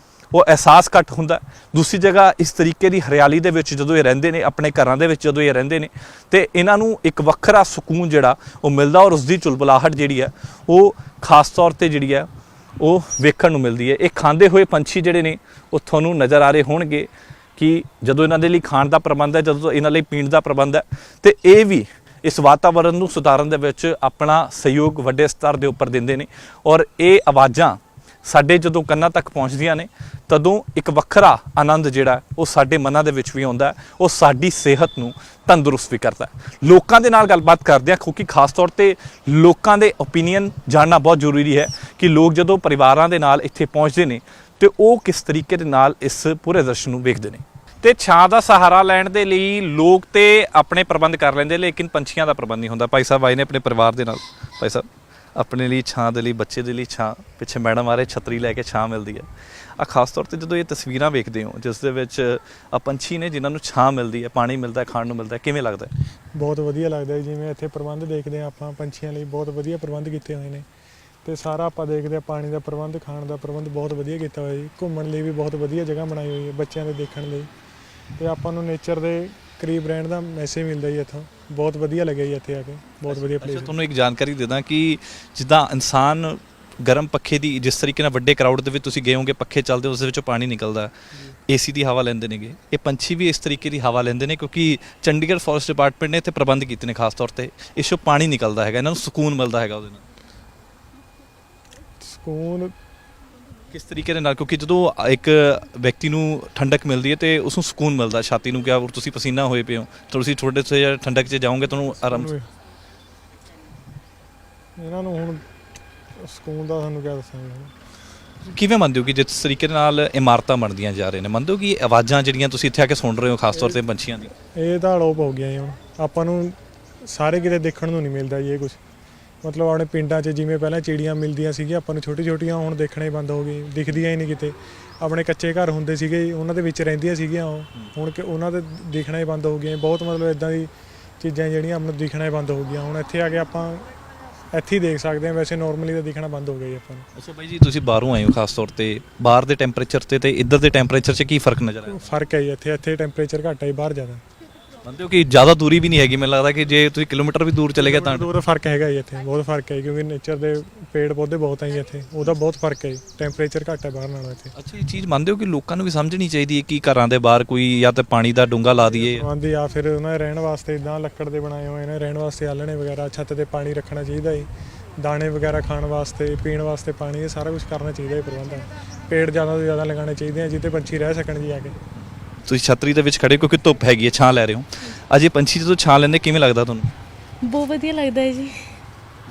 ਉਹ ਅਹਿਸਾਸ ਘੱਟ ਹੁੰਦਾ। ਦੂਸਰੀ ਜਗ੍ਹਾ ਇਸ ਤਰੀਕੇ ਦੀ ਹਰਿਆਲੀ ਦੇ ਵਿੱਚ ਜਦੋਂ ਇਹ ਰਹਿੰਦੇ ਨੇ, ਆਪਣੇ ਘਰਾਂ ਦੇ ਵਿੱਚ ਜਦੋਂ ਇਹ ਰਹਿੰਦੇ ਨੇ ਤੇ ਇਹਨਾਂ ਨੂੰ ਇੱਕ ਵੱਖਰਾ ਸਕੂਨ ਜਿਹੜਾ ਉਹ ਮਿਲਦਾ ਔਰ ਉਸ ਦੀ ਚੁਲਬੁਲਾਹਟ ਜਿਹੜੀ ਹੈ ਉਹ ਖਾਸ ਤੌਰ ਤੇ ਜਿਹੜੀ ਹੈ ਉਹ ਵੇਖਣ ਨੂੰ ਮਿਲਦੀ ਹੈ। ਇਹ ਖਾਂਦੇ ਹੋਏ ਪੰਛੀ ਜਿਹੜੇ ਨੇ ਉਹ ਤੁਹਾਨੂੰ ਨਜ਼ਰ ਆ ਰਹੇ ਹੋਣਗੇ ਕਿ ਜਦੋਂ ਇਹਨਾਂ ਦੇ ਲਈ ਖਾਣ ਦਾ ਪ੍ਰਬੰਧ ਹੈ, ਜਦੋਂ ਇਹਨਾਂ ਲਈ ਪੀਣ ਦਾ ਪ੍ਰਬੰਧ ਹੈ ਤੇ ਇਹ ਵੀ ਇਸ ਵਾਤਾਵਰਣ ਨੂੰ ਸੁਧਾਰਨ ਦੇ ਵਿੱਚ ਆਪਣਾ ਸਹਿਯੋਗ ਵੱਡੇ ਸਤਰ ਦੇ ਉੱਪਰ ਦਿੰਦੇ ਨੇ ਔਰ ਇਹ ਆਵਾਜ਼ਾਂ ਸਾਡੇ ਜਦੋਂ ਕੰਨਾਂ ਤੱਕ ਪਹੁੰਚਦੀਆਂ ਨੇ ਤਦੋਂ ਇੱਕ ਵੱਖਰਾ ਆਨੰਦ ਜਿਹੜਾ ਉਹ ਸਾਡੇ ਮਨਾਂ ਦੇ ਵਿੱਚ ਵੀ ਆਉਂਦਾ, ਉਹ ਸਾਡੀ ਸਿਹਤ ਨੂੰ ਤੰਦਰੁਸਤ ਵੀ ਕਰਦਾ। ਲੋਕਾਂ ਦੇ ਨਾਲ ਗੱਲਬਾਤ ਕਰਦੇ ਹਾਂ ਕਿਉਂਕਿ ਖਾਸ ਤੌਰ ਤੇ ਲੋਕਾਂ ਦੇ ਓਪੀਨੀਅਨ ਜਾਣਨਾ ਬਹੁਤ ਜ਼ਰੂਰੀ ਹੈ ਕਿ ਲੋਕ ਜਦੋਂ ਪਰਿਵਾਰਾਂ ਦੇ ਨਾਲ ਇੱਥੇ ਪਹੁੰਚਦੇ ਨੇ ਤੇ ਉਹ ਕਿਸ ਤਰੀਕੇ ਦੇ ਨਾਲ ਇਸ ਪੂਰੇ ਦ੍ਰਿਸ਼ ਨੂੰ ਵੇਖਦੇ ਨੇ। ਤੇ ਛਾਂ ਦਾ ਸਹਾਰਾ ਲੈਣ ਦੇ ਲਈ ਲੋਕ ਤੇ ਆਪਣੇ ਪ੍ਰਬੰਧ ਕਰ ਲੈਂਦੇ ਲੇਕਿਨ ਪੰਛੀਆਂ ਦਾ ਪ੍ਰਬੰਧ ਨਹੀਂ ਹੁੰਦਾ। ਭਾਈ ਸਾਹਿਬ ਆਏ ਨੇ ਆਪਣੇ ਪਰਿਵਾਰ ਦੇ ਨਾਲ। ਭਾਈ ਸਾਹਿਬ ਆਪਣੇ ਲਈ ਛਾਂ ਦੇ ਲਈ, ਬੱਚੇ ਦੇ ਲਈ ਛਾਂ, ਪਿੱਛੇ ਮੈਡਮ ਆ ਰਹੇ ਛਤਰੀ ਲੈ ਕੇ ਛਾਂ ਮਿਲਦੀ ਹੈ। ਆ ਖਾਸ ਤੌਰ ਤੇ ਜਦੋਂ ਇਹ ਤਸਵੀਰਾਂ ਵੇਖਦੇ ਹੋ ਜਿਸ ਦੇ ਵਿੱਚ ਆ ਪੰਛੀ ਨੇ ਜਿਨ੍ਹਾਂ ਨੂੰ ਛਾਂ ਮਿਲਦੀ ਹੈ, ਪਾਣੀ ਮਿਲਦਾ, ਖਾਣ ਨੂੰ ਮਿਲਦਾ, ਕਿਵੇਂ ਲੱਗਦਾ? ਬਹੁਤ ਵਧੀਆ ਲੱਗਦਾ ਜਿਵੇਂ ਇੱਥੇ ਪ੍ਰਬੰਧ ਦੇਖਦੇ ਹਾਂ ਆਪਾਂ ਪੰਛੀਆਂ ਲਈ ਬਹੁਤ ਵਧੀਆ ਪ੍ਰਬੰਧ ਕੀਤੇ ਹੋਏ ਨੇ ਤੇ ਸਾਰਾ ਆਪਾਂ ਦੇਖਦੇ ਹਾਂ ਪਾਣੀ ਦਾ ਪ੍ਰਬੰਧ, ਖਾਣ ਦਾ ਪ੍ਰਬੰਧ ਬਹੁਤ ਵਧੀਆ ਕੀਤਾ ਹੋਇਆ ਜੀ। ਘੁੰਮਣ ਲਈ ਵੀ ਬਹੁਤ ਵਧੀਆ ਜਗ੍ਹਾ ਬਣਾਈ ਹੋਈ ਹੈ ਬੱਚਿਆਂ ਦੇ ਦੇਖਣ ਲਈ ਤੇ ਆਪਾਂ ਨੂੰ ਨੇਚਰ ਦੇ ਕਰੀਬ ਰਹਿਣ ਦਾ ਮੈਸੇਜ ਮਿਲਦਾ ਜੀ ਇੱਥੋਂ। ਬਹੁਤ ਵਧੀਆ ਲੱਗਿਆ ਜੀ ਇੱਥੇ ਆ ਕੇ, ਬਹੁਤ ਵਧੀਆ ਪਲੇਸ। ਤੁਹਾਨੂੰ ਇੱਕ ਜਾਣਕਾਰੀ ਦੇ ਦਾਂ ਕਿ ਜਿੱਦਾਂ ਇਨਸਾਨ ਗਰਮ ਪੱਖੇ ਦੀ ਜਿਸ ਤਰੀਕੇ ਨਾਲ ਵੱਡੇ ਕਰਾਊਡ ਦੇ ਵਿੱਚ ਤੁਸੀਂ ਗਏ ਹੋਗੇ, ਪੱਖੇ ਚੱਲਦੇ ਉਸ ਦੇ ਵਿੱਚੋਂ ਪਾਣੀ ਨਿਕਲਦਾ, ਏਸੀ ਦੀ ਹਵਾ ਲੈਂਦੇ ਨੇਗੇ, ਇਹ ਪੰਛੀ ਵੀ ਇਸ ਤਰੀਕੇ ਦੀ ਹਵਾ ਲੈਂਦੇ ਨੇ ਕਿਉਂਕਿ ਚੰਡੀਗੜ੍ਹ ਫੋਰੈਸਟ ਡਿਪਾਰਟਮੈਂਟ ਨੇ ਇੱਥੇ ਪ੍ਰਬੰਧ ਕੀਤੇ ਨੇ ਖਾਸ ਤੌਰ ਤੇ ਇਸ ਚੋਂ ਪਾਣੀ ਨਿਕਲਦਾ ਹੈਗਾ, ਇਹਨਾਂ ਨੂੰ ਸਕੂਨ ਮਿਲਦਾ ਹੈਗਾ ਉਹਦੇ ਨਾਲ। ਸਕੂਨ ਕਿਸ ਤਰੀਕੇ ਦੇ ਨਾਲ? ਕਿਉਂਕਿ ਜਦੋਂ ਇੱਕ ਵਿਅਕਤੀ ਨੂੰ ਠੰਡਕ ਮਿਲਦੀ ਹੈ ਤੇ ਉਸ ਨੂੰ ਸਕੂਨ ਮਿਲਦਾ ਛਾਤੀ ਨੂੰ, ਕਿਆ ਤੁਸੀਂ ਪਸੀਨਾ ਹੋਏ ਪਏ ਹੋ, ਤੁਸੀਂ ਥੋੜੇ ਜਿਹੇ ਠੰਡਕ 'ਚ ਜਾਓਗੇ ਤੁਹਾਨੂੰ ਆਰਾਮ। ਇਹਨਾਂ ਨੂੰ ਹੁਣ ਸਕੂਨ ਦਾ ਸਾਨੂੰ ਕਿਆ ਦੱਸਾਂਗੇ। ਕਿਵੇਂ ਮੰਨਦੇ ਹੋ ਕਿ ਜਿਸ ਤਰੀਕੇ ਦੇ ਨਾਲ ਇਮਾਰਤਾਂ ਬਣਦੀਆਂ ਜਾ ਰਹੇ ਨੇ, ਮੰਨਦੇ ਹੋ ਕਿ ਆਵਾਜ਼ਾਂ ਜਿਹੜੀਆਂ ਤੁਸੀਂ ਇੱਥੇ ਆ ਕੇ ਸੁਣ ਰਹੇ ਹੋ ਖਾਸ ਤੌਰ ਤੇ ਪੰਛੀਆਂ ਦੀ, ਇਹ ਤਾਂ ਅਲੋਪ ਹੋ ਗਿਆ ਜੀ। ਹੁਣ ਆਪਾਂ ਨੂੰ ਸਾਰੇ ਕਿਤੇ ਦੇਖਣ ਨੂੰ ਨਹੀਂ ਮਿਲਦਾ ਜੀ ਇਹ ਕੁਛ। ਮਤਲਬ ਆਪਣੇ ਪਿੰਡਾਂ 'ਚ ਜਿਵੇਂ ਪਹਿਲਾਂ ਚਿੜੀਆਂ ਮਿਲਦੀਆਂ ਸੀਗੀਆਂ ਆਪਾਂ ਨੂੰ ਛੋਟੀ ਛੋਟੀਆਂ, ਹੁਣ ਦੇਖਣਾ ਹੀ ਬੰਦ ਹੋ ਗਈ, ਦਿਖਦੀਆਂ ਹੀ ਨਹੀਂ ਕਿਤੇ। ਆਪਣੇ ਕੱਚੇ ਘਰ ਹੁੰਦੇ ਸੀਗੇ ਉਹਨਾਂ ਦੇ ਵਿੱਚ ਰਹਿੰਦੀਆਂ ਸੀਗੀਆਂ ਉਹ, ਹੁਣ ਕਿ ਉਹਨਾਂ ਦੇ ਦਿਖਣਾ ਹੀ ਬੰਦ ਹੋ ਗਈਆਂ। ਬਹੁਤ ਮਤਲਬ ਇੱਦਾਂ ਦੀ ਚੀਜ਼ਾਂ ਜਿਹੜੀਆਂ ਆਪਾਂ ਨੂੰ ਦਿਖਣਾ ਹੀ ਬੰਦ ਹੋ ਗਈਆਂ। ਹੁਣ ਇੱਥੇ ਆ ਕੇ ਆਪਾਂ ਇੱਥੇ ਹੀ ਦੇਖ ਸਕਦੇ ਹਾਂ, ਵੈਸੇ ਨਾਰਮਲੀ ਤਾਂ ਦਿਖਣਾ ਬੰਦ ਹੋ ਗਿਆ ਜੀ ਆਪਾਂ ਨੂੰ। ਅੱਛਾ ਬਾਈ ਜੀ, ਤੁਸੀਂ ਬਾਹਰੋਂ ਆਏ ਹੋ ਖਾਸ ਤੌਰ ਤੇ, ਬਾਹਰ ਦੇ ਟੈਂਪਰੇਚਰ ਤੇ ਇੱਧਰ ਦੇ ਟੈਂਪਰੇਚਰ 'ਚ ਕੀ ਫਰਕ ਨਜ਼ਰ ਆਇਆ? ਫਰਕ ਹੈ ਜੀ, ਇੱਥੇ ਟੈਂਪਰੇਚਰ ਘੱਟ ਹੈ, ਬਾਹਰ ਜ਼ਿਆਦਾ। ਮੰਨਦੇ ਹੋ ਕਿ ਜ਼ਿਆਦਾ ਦੂਰੀ ਵੀ ਨਹੀਂ ਹੈਗੀ? ਮੈਨੂੰ ਲੱਗਦਾ ਕਿ ਜੇ ਤੁਸੀਂ ਕਿਲੋਮੀਟਰ ਵੀ ਦੂਰ ਚਲੇ ਗਏ ਤਾਂ ਦੂਰ ਫਰਕ ਹੈਗਾ ਜੀ, ਇੱਥੇ ਬਹੁਤ ਫਰਕ ਹੈ ਕਿਉਂਕਿ ਨੇਚਰ ਦੇ ਪੇੜ ਪੌਦੇ ਬਹੁਤ ਹੈ ਜੀ ਇੱਥੇ, ਉਹਦਾ ਬਹੁਤ ਫਰਕ ਹੈ ਜੀ। ਟੈਂਪਰੇਚਰ ਘੱਟ ਹੈ ਬਾਹਰ ਨਾਲੋਂ ਇੱਥੇ। ਅੱਛਾ, ਇਹ ਚੀਜ਼ ਮੰਨਦੇ ਹੋ ਕਿ ਲੋਕਾਂ ਨੂੰ ਵੀ ਸਮਝਣੀ ਚਾਹੀਦੀ ਹੈ ਕਿ ਘਰਾਂ ਦੇ ਬਾਹਰ ਕੋਈ ਜਾਂ ਤਾਂ ਪਾਣੀ ਦਾ ਡੂੰਘਾ ਲਾ ਦਈਏ ਆਂਦੀ ਆ, ਫਿਰ ਉਹਨਾਂ ਦੇ ਰਹਿਣ ਵਾਸਤੇ ਇੱਦਾਂ ਲੱਕੜ ਦੇ ਬਣਾਏ ਹੋਏ ਨੇ, ਰਹਿਣ ਵਾਸਤੇ ਆਲਣੇ ਵਗੈਰਾ, ਛੱਤ ਤੇ ਪਾਣੀ ਰੱਖਣਾ ਚਾਹੀਦਾ ਹੈ, ਦਾਣੇ ਵਗੈਰਾ ਖਾਣ ਵਾਸਤੇ, ਪੀਣ ਵਾਸਤੇ ਪਾਣੀ, ਇਹ ਸਾਰਾ ਕੁਝ ਕਰਨਾ ਚਾਹੀਦਾ ਹੈ ਪ੍ਰਬੰਧ। ਪੇੜ ਜ਼ਿਆਦਾ ਤੋਂ ਜ਼ਿਆਦਾ ਲਗਾਉਣੇ ਚਾਹੀਦੇ ਆ ਜਿੱਥੇ ਪੰਛੀ ਰਹਿ ਸਕਣ ਜੀ ਆ ਕੇ। ਤੁਸੀਂ ਛਤਰੀ ਦੇ ਵਿੱਚ ਖੜੇ ਕਿਉਂਕਿ ਧੁੱਪ ਹੈਗੀ ਹੈ, ਛਾਂ ਲੈ ਰਹੇ ਹੋ। ਅਜੇ ਪੰਛੀ ਜਦੋਂ ਛਾਂ ਲੈਂਦੇ ਕਿਵੇਂ ਲੱਗਦਾ ਤੁਹਾਨੂੰ? ਬਹੁਤ ਵਧੀਆ ਲੱਗਦਾ ਹੈ ਜੀ।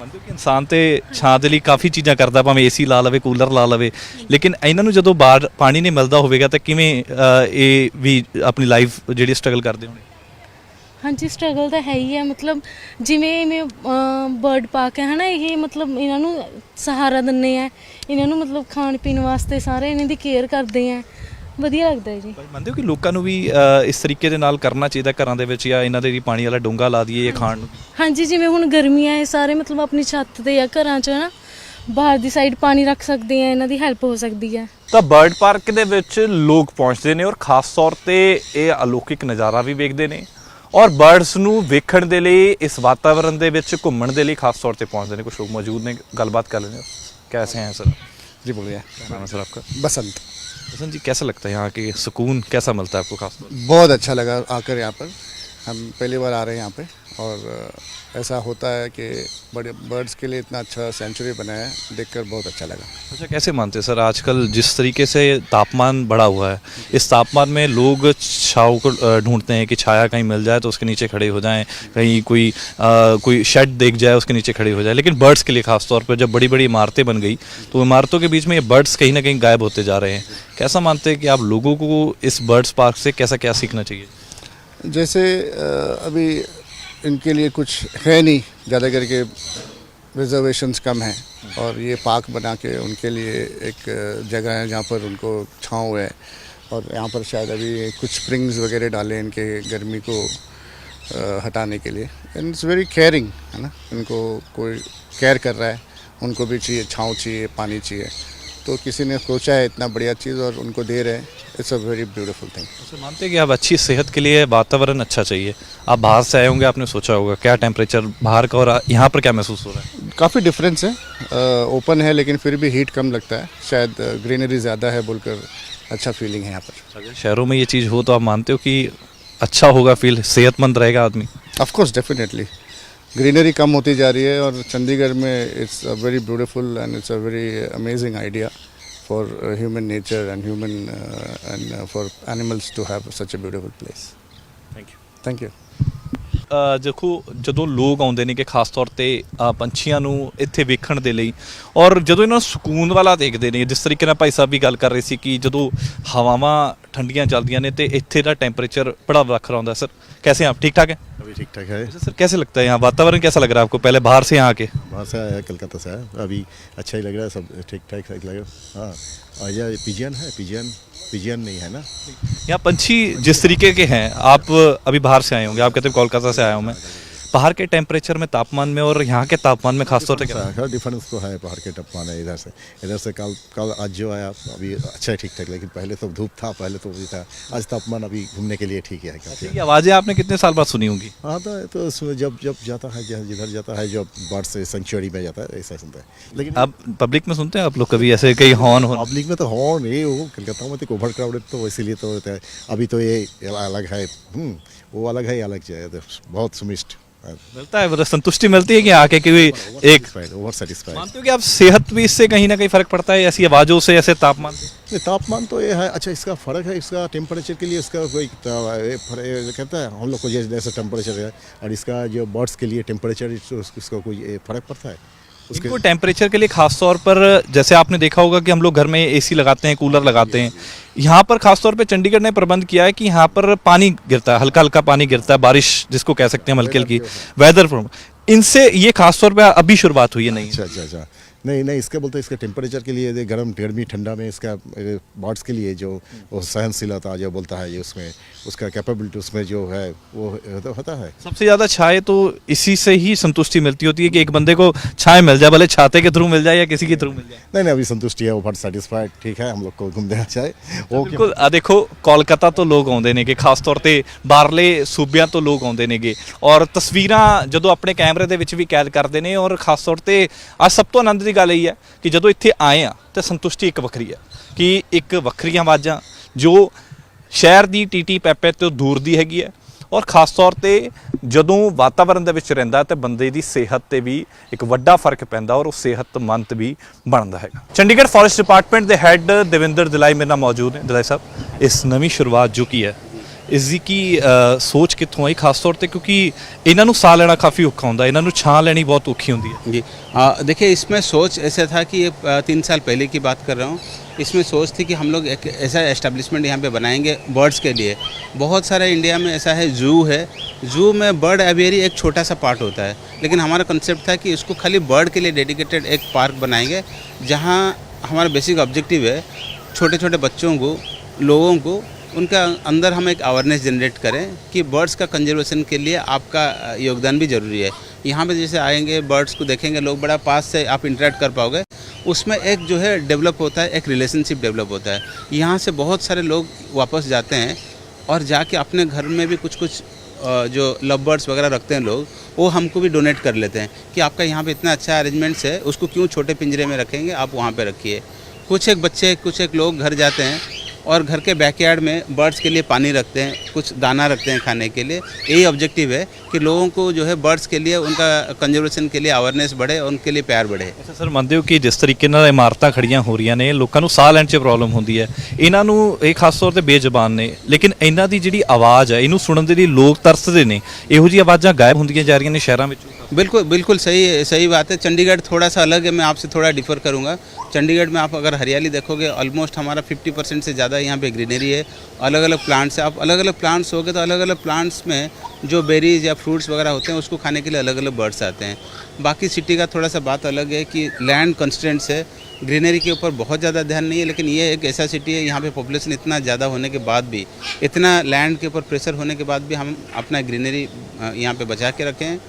ਮੰਨਦੇ ਹੋ ਕਿ ਇਨਸਾਨ ਤੇ ਛਾਂ ਦੇ ਲਈ ਕਾਫੀ ਚੀਜ਼ਾਂ ਕਰਦਾ, ਭਾਵੇਂ ਏਸੀ ਲਾ ਲਵੇ, ਕੂਲਰ ਲਾ ਲਵੇ, ਲੇਕਿਨ ਇਹਨਾਂ ਨੂੰ ਜਦੋਂ ਬਾਹਰ ਪਾਣੀ ਨਹੀਂ ਮਿਲਦਾ ਹੋਵੇਗਾ ਤਾਂ ਕਿਵੇਂ ਇਹ ਵੀ ਆਪਣੀ ਲਾਈਫ ਜਿਹੜੀ ਸਟਰਗਲ ਕਰਦੇ ਹੋਣੇ। ਹਾਂਜੀ ਸਟਰਗਲ ਤਾਂ ਹੈ ਹੀ ਹੈ, ਮਤਲਬ ਜਿਵੇਂ ਬਰਡ ਪਾਰਕ ਹੈ ਹਨਾ, ਇਹ ਮਤਲਬ ਇਹਨਾਂ ਨੂੰ ਸਹਾਰਾ ਦਿੰਦੇ ਆ, ਇਹਨਾਂ ਨੂੰ ਮਤਲਬ ਖਾਣ ਪੀਣ ਵਾਸਤੇ ਸਾਰੇ ਇਹਨਾਂ ਦੀ ਕੇਅਰ ਕਰਦੇ ਆ, ਵਧੀਆ ਲੱਗਦਾ ਹੈ ਜੀ। ਮੰਨਦੇ ਹੋ ਕਿ ਲੋਕਾਂ ਨੂੰ ਵੀ ਇਸ ਤਰੀਕੇ ਦੇ ਨਾਲ ਕਰਨਾ ਚਾਹੀਦਾ ਘਰਾਂ ਦੇ ਵਿੱਚ, ਜਾਂ ਇਹਨਾਂ ਦੇ ਵੀ ਪਾਣੀ ਵਾਲਾ ਡੂੰਘਾ ਲਾ ਦਈਏ ਜਾਂ ਖਾਣ ਨੂੰ? ਹਾਂਜੀ ਜਿਵੇਂ ਹੁਣ ਗਰਮੀਆਂ ਹੈ, ਸਾਰੇ ਮਤਲਬ ਆਪਣੀ ਛੱਤ ਤੇ ਜਾਂ ਘਰਾਂ 'ਚ ਹਨਾ ਬਾਹਰ ਦੀ ਸਾਈਡ ਪਾਣੀ ਰੱਖ ਸਕਦੇ ਆ, ਇਹਨਾਂ ਦੀ ਹੈਲਪ ਹੋ ਸਕਦੀ ਹੈ। ਤਾਂ ਬਰਡ ਪਾਰਕ ਦੇ ਵਿੱਚ ਲੋਕ ਪਹੁੰਚਦੇ ਨੇ ਔਰ ਖਾਸ ਤੌਰ ਤੇ ਇਹ ਅਲੌਕਿਕ ਨਜ਼ਾਰਾ ਵੀ ਵੇਖਦੇ ਨੇ ਔਰ ਬਰਡਸ ਨੂੰ ਵੇਖਣ ਦੇ ਲਈ ਇਸ ਵਾਤਾਵਰਣ ਦੇ ਵਿੱਚ ਘੁੰਮਣ ਦੇ ਲਈ ਖਾਸ ਤੌਰ ਤੇ ਪਹੁੰਚਦੇ ਨੇ। ਕੁਝ ਲੋਕ ਮੌਜੂਦ ਨੇ, ਗੱਲਬਾत कर लेंगे। कैसे हैं सर? जी बोलिए। क्या नाम है सर आपका? बसंत। बसंत जी, कैसा लगता है यहाँ के सुकून कैसा मिलता है आपको खास तौर? बहुत अच्छा लगा आकर यहाँ पर, हम पहली बार आ रहे हैं यहाँ पे और ऐसा होता है कि बड़े बर्ड्स के लिए इतना अच्छा सेंचुरी बनाया है, देखकर बहुत अच्छा लगा। अच्छा, कैसे मानते हैं सर आजकल जिस तरीके से तापमान बढ़ा हुआ है, इस तापमान में लोग छाव को ढूंढते हैं कि छाया कहीं मिल जाए तो उसके नीचे खड़े हो जाएं, कहीं कोई शेड देख जाए उसके नीचे खड़े हो जाए, लेकिन बर्ड्स के लिए खास तौर पर जब बड़ी बड़ी इमारतें बन गई तो इमारतों के बीच में ये बर्ड्स कहीं ना कहीं गायब होते जा रहे हैं। कैसा मानते हैं कि आप लोगों को इस बर्ड्स पार्क से कैसा क्या सीखना चाहिए? जैसे अभी इनके लिए कुछ है नहीं, ज़्यादा करके रिजर्वेशंस कम हैं और ये पार्क बना के उनके लिए एक जगह है जहाँ पर उनको छाँव है और यहाँ पर शायद अभी कुछ स्प्रिंग्स वगैरह डाले इनके गर्मी को हटाने के लिए। एंड इट्स वेरी केयरिंग, है ना, इनको कोई केयर कर रहा है, उनको भी चाहिए छाँव, चाहिए पानी चाहिए, तो किसी ने सोचा है इतना बढ़िया चीज़ और उनको दे रहे हैं। It's a very beautiful thing. तो मानते हैं कि आप अच्छी सेहत के लिए वातावरण अच्छा चाहिए। आप बाहर से आए होंगे, आपने सोचा होगा क्या टेम्परेचर बाहर का और यहाँ पर क्या महसूस हो रहा है? काफ़ी डिफरेंस है, ओपन है लेकिन फिर भी हीट कम लगता है, शायद ग्रीनरी ज़्यादा है बोलकर अच्छा फीलिंग है यहाँ पर। अगर शहरों में ये चीज़ हो तो आप मानते हो कि अच्छा होगा, फील सेहतमंद रहेगा आदमी? ऑफ कोर्स डेफिनेटली, ग्रीनरी कम होती जा रही है और चंडीगढ़ में it's a very beautiful and it's a very amazing idea for human nature and human and for animals to have such a beautiful place. Thank you. Thank you. ਦੇਖੋ ਜਦੋਂ ਲੋਕ ਆਉਂਦੇ ਨੇ ਕਿ ਖਾਸ ਤੌਰ ਤੇ ਪੰਛੀਆਂ ਨੂੰ ਇੱਥੇ ਵੇਖਣ ਦੇ ਲਈ ਔਰ ਜਦੋਂ ਇਹਨਾਂ ਨੂੰ ਸਕੂਨ ਵਾਲਾ ਦੇਖਦੇ ਨੇ, ਜਿਸ ਤਰੀਕੇ ਨਾਲ ਭਾਈ ਸਾਹਿਬ ਵੀ ਗੱਲ ਕਰ ਰਹੇ ਸੀ ਕਿ ਜਦੋਂ ਹਵਾਵਾਂ ਠੰਡੀਆਂ ਚੱਲਦੀਆਂ ਨੇ ਤੇ ਇੱਥੇ ਦਾ ਟੈਂਪਰੇਚਰ बड़ा ਵੱਖਰਾ ਹੁੰਦਾ। सर कैसे हैं आप? ठीक ठाक हैं? अभी ठीक ठाक है। सर कैसे लगता है यहाँ वातावरण, कैसा लग रहा है आपको? पहले बाहर से यहाँ आके? वहाँ से आया, कलकत्ता से आया, अभी अच्छा ही लग रहा है, सब ठीक ठाक लग रहा है। हाँ, और ये पिजियन है, पिजियन नहीं है ना? यहाँ पंछी जिस तरीके के हैं, आप अभी बाहर से आए होंगे, आप कहते हैं कोलकाता से आया हूँ मैं, बाहर के टेम्परेचर में, तापमान में और यहाँ के तापमान में खास तौर पे क्या डिफरेंस तो है? बाहर के तापमान है, इधर से कल आज जो आया अभी अच्छा है, ठीक ठाक, लेकिन पहले तो धूप था, पहले तो भी था, आज तापमान अभी घूमने के लिए ठीक है काफी। ये आवाज़ें आपने कितने साल बाद सुनी होंगी? हाँ तो जब जाता है, जिधर जाता है, जब बर्ड से सेंचुरी में जाता है, ऐसा सुनता है। लेकिन आप पब्लिक में सुनते हैं आप लोग कभी ऐसे कहीं हॉर्न हो? पब्लिक में तो हॉर्न ये वो कलकत्ता में तो ओवर क्राउडेड, तो इसीलिए तो होता है। अभी तो ये अलग है, वो अलग है, अलग जो है बहुत सुमिष्ट मिलता है, मतलब संतुष्टि मिलती है कि आके कि एक ओवर सेटिस्फाइड। मानते हो कि आप सेहत भी इससे कहीं ना कहीं फर्क पड़ता है ऐसी आवाज़ों से, ऐसे तापमान से? तापमान तो ये है, अच्छा इसका फ़र्क है, इसका टेम्परेचर के लिए इसका कोई कहता है हम लोग को जैसे टेम्परेचर है और इसका जो बर्ड्स के लिए टेम्परेचर इसका कोई फ़र्क पड़ता है? इनको टेम्परेचर के लिए खास तौर पर जैसे आपने देखा होगा कि हम लोग घर में एसी लगाते हैं, कूलर लगाते हैं, यहाँ पर खास तौर पे चंडीगढ़ ने प्रबंध किया है कि यहाँ पर पानी गिरता है, हल्का हल्का पानी गिरता है, बारिश जिसको कह सकते हैं हल्की हल्की वेदर फॉर्म, इनसे ये खास तौर पे अभी शुरुआत हुई है। नहीं अच्छा नहीं इसका बोलते हैं, इसका टेम्परेचर के लिए गर्मी ठंडा में इसका बर्ड्स के लिए जो वो सहनशीलता जो बोलता है, ये उसमें उसका कैपेबिलिटी उसमें जो है वो होता है। सबसे ज़्यादा छाए तो इसी से ही संतुष्टि मिलती होती है कि एक बंदे को छाए मिल जाए, भले छाते के थ्रू मिल जाए या किसी के थ्रू मिल जाए। नहीं अभी संतुष्टि है, वो बर्ड सेटिस्फाइड, ठीक है, हम लोग को घूम देना चाहिए वो। बिल्कुल देखो कोलकाता तो लोग आउंदे नेगे, खास तौर ते बाहरले सूबियां तो लोग आउंदे नेगे और तस्वीरां जदों अपने कैमरे दे विच भी कैद करदे ने और खास तौर ते आज सब तो आनंद दी गल है कि जदों इत्थे आए आ तो संतुष्टि एक वक्री है कि एक वक्रियां आवाज़ां जो शहर दी टीटी पैपे तो दूर दी हैगी है और खास तौर ते जदों वातावरण दे विच रहिंदा ते बंदे दी सेहत ते भी एक वड्डा फर्क पैंदा और उस सेहतमंद भी बनदा हैगा। Chandigarh forest department they had Devinder दिलाई मेरे नाल मौजूद ने। दिलाई साहब, इस नवीं शुरुआत जो की है ਇਸ ਦੀ ਕੀ ਸੋਚ ਕਿੱਥੋਂ ਆਈ ਖਾਸ ਤੌਰ ਤੇ ਕਿਉਂਕਿ ਇਹਨਾਂ ਨੂੰ ਸਾਹ ਲੈਣਾ ਕਾਫੀ ਔਖਾ ਹੁੰਦਾ, ਇਹਨਾਂ ਨੂੰ ਛਾਂ ਲੈਣੀ ਬਹੁਤ ਔਖੀ ਹੁੰਦੀ ਹੈ। जी देखिए, इसमें सोच ऐसा था कि ये 3 साल पहले की बात कर रहा हूँ। इसमें सोच थी कि हम लोग एक ऐसा एस्टेब्लिशमेंट यहाँ पे बनाएंगे बर्ड्स के लिए। बहुत सारा इंडिया में ऐसा है, जू है, जू में बर्ड एवियरी एक छोटा सा पार्ट होता है, लेकिन हमारा कंसेप्ट था कि इसको खाली बर्ड के लिए डेडिकेटेड एक पार्क बनाएंगे, जहाँ हमारा बेसिक ऑब्जेक्टिव है छोटे छोटे बच्चों को, लोगों को, उनका अंदर हम एक अवेयरनेस जनरेट करें कि बर्ड्स का कंजर्वेशन के लिए आपका योगदान भी ज़रूरी है। यहाँ पे जैसे आएंगे, बर्ड्स को देखेंगे लोग, बड़ा पास से आप इंटरेक्ट कर पाओगे, उसमें एक जो है डेवलप होता है, एक रिलेशनशिप डेवलप होता है। यहाँ से बहुत सारे लोग वापस जाते हैं और जाके अपने घर में भी कुछ कुछ जो लव बर्ड्स वगैरह रखते हैं लोग, वो हमको भी डोनेट कर लेते हैं कि आपका यहाँ पे इतना अच्छा अरेंजमेंट्स है, उसको क्यों छोटे पिंजरे में रखेंगे, आप वहाँ पे रखिए। कुछ एक बच्चे, कुछ एक लोग घर जाते हैं और घर के बैकयार्ड में बर्ड्स के लिए पानी रखते हैं, कुछ दाना रखते हैं खाने के लिए। यही ऑब्जेक्टिव है कि लोगों को जो है बर्ड्स के लिए, उनका कंजर्वेशन के लिए अवेयरनेस बढ़े और उनके लिए प्यार बढ़े। ਅੱਛਾ ਸਰ, ਮੰਨਦੇ ਹੋ ਕਿ ਜਿਸ ਤਰੀਕੇ ਨਾਲ ਇਮਾਰਤਾਂ ਖੜੀਆਂ ਹੋ ਰਹੀਆਂ ਨੇ, ਲੋਕਾਂ ਨੂੰ ਸਾਹ ਲੈਣ 'ਚ ਪ੍ਰੋਬਲਮ ਹੁੰਦੀ ਹੈ, ਇਹਨਾਂ ਨੂੰ ਇਹ ਖਾਸ ਤੌਰ ਤੇ ਬੇਜ਼ਬਾਨ ਨੇ, ਲੇਕਿਨ ਇਹਨਾਂ ਦੀ ਜਿਹੜੀ ਆਵਾਜ਼ ਹੈ ਇਹਨੂੰ ਸੁਣਨ ਦੇ ਲਈ ਲੋਕ ਤਰਸਦੇ ਨੇ, ਇਹੋ ਜਿਹੀ ਆਵਾਜ਼ਾਂ ਗਾਇਬ ਹੁੰਦੀਆਂ ਜਾ ਰਹੀਆਂ ਨੇ ਸ਼ਹਿਰਾਂ ਵਿੱਚੋਂ। बिल्कुल बिल्कुल सही बात है। चंडीगढ़ थोड़ा सा अलग है, मैं आपसे थोड़ा डिफर करूंगा। चंडीगढ़ में आप अगर हरियाली देखोगे, ऑलमोस्ट हमारा 50% से ज़्यादा यहाँ पे ग्रीनरी है, अलग अलग प्लांट्स है। आप अलग अलग प्लांट्स होगे तो अलग अलग प्लांट्स में जो बेरीज या फ्रूट्स वगैरह होते हैं उसको खाने के लिए अलग अलग बर्ड्स आते हैं। बाकी सिटी का थोड़ा सा बात अलग है कि लैंड कंस्ट्रेंट्स है, ग्रीनरी के ऊपर बहुत ज़्यादा ध्यान नहीं है, लेकिन ये एक ऐसा सिटी है यहाँ पे पॉपुलेशन इतना ज़्यादा होने के बाद भी, इतना लैंड के ऊपर प्रेशर होने के बाद भी हम अपना ग्रीनरी यहाँ पे बचा के रखे हैं।